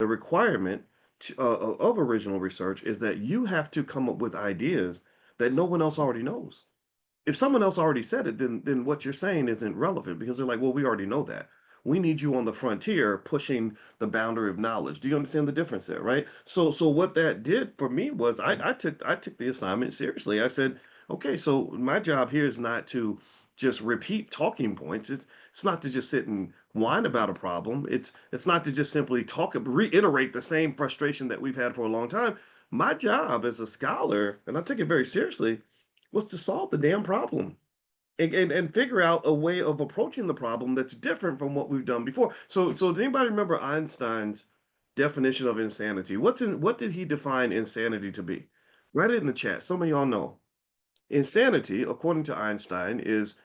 requirement of original research is that you have to come up with ideas that no one else already knows. If someone else already said it, then what you're saying isn't relevant because they're like, well, we already know that. We need you on the frontier pushing the boundary of knowledge. Do you understand the difference there, right? So what that did for me was I took the assignment seriously. I said, okay, so my job here is not to just repeat talking points. It's not to just sit and whine about a problem. It's not to just simply reiterate the same frustration that we've had for a long time. My job as a scholar, and I took it very seriously, was to solve the damn problem and figure out a way of approaching the problem that's different from what we've done before. So does anybody remember Einstein's definition of insanity? What did he define insanity to be? Write it in the chat. Some of y'all know. Insanity, according to Einstein, is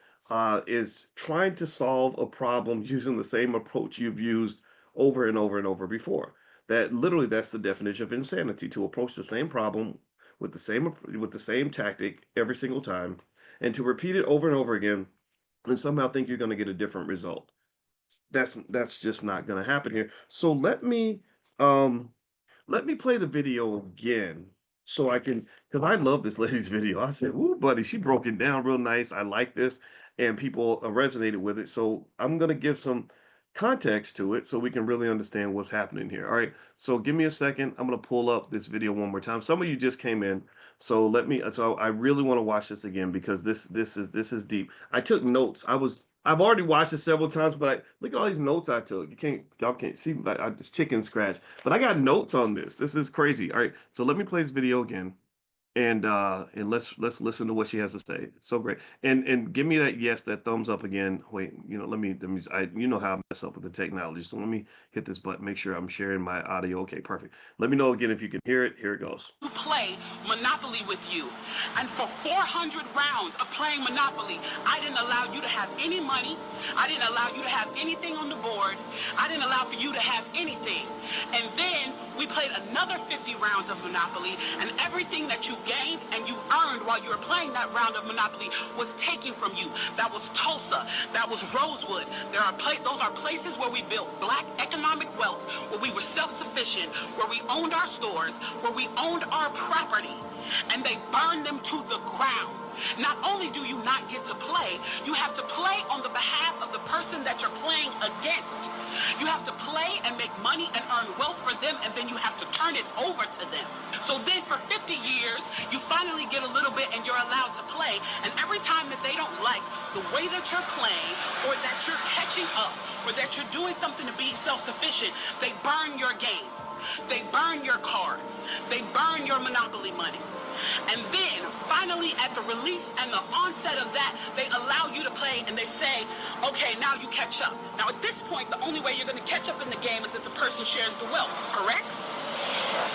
trying to solve a problem using the same approach you've used over and over and over before. That literally that's the definition of insanity, to approach the same problem with the same tactic every single time and to repeat it over and over again and somehow think you're going to get a different result. That's just not going to happen here. So um let me play the video again so I can, because I love this lady's video. I said, "Ooh, buddy, she broke it down real nice. I like this," and people resonated with it. So I'm gonna give some context to it so we can really understand what's happening here. All right. So give me a second. I'm gonna pull up this video one more time. Some of you just came in, so let me. So I really want to watch this again because this is deep. I took notes. I've already watched it several times, but look at all these notes I took. Y'all can't see, but I just chicken scratch. But I got notes on this. This is crazy. All right, so let me play this video again, and let's listen to what she has to say. So great. And give me that yes, that thumbs up again. Wait, let me you know how I mess up with the technology. So let me hit this button, make sure I'm sharing my audio. Okay, perfect. Let me know again if you can hear it. Here it goes. Play Monopoly with you, and for 400 rounds of playing Monopoly, I didn't allow you to have any money. I didn't allow you to have anything on the board. I didn't allow for you to have anything. And then we played another 50 rounds of Monopoly, and everything that you gained and you earned while you were playing that round of Monopoly was taken from you. That was Tulsa. That was Rosewood. Those are places where we built black economic wealth, where we were self-sufficient, where we owned our stores, where we owned our property, and they burned them to the ground. Not only do you not get to play, you have to play on the behalf of the person that you're playing against. You have to play and make money and earn wealth for them, and then you have to turn it over to them. So then for 50 years, you finally get a little bit and you're allowed to play, and every time that they don't like the way that you're playing, or that you're catching up, or that you're doing something to be self-sufficient, they burn your game. They burn your cards. They burn your Monopoly money. And then, finally, at the release and the onset of that, they allow you to play and they say, okay, now you catch up. Now, at this point, the only way you're going to catch up in the game is if the person shares the wealth, correct?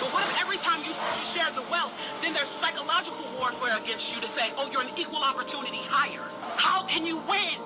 But what if every time you share the wealth, then there's psychological warfare against you to say, oh, you're an equal opportunity hire? How can you win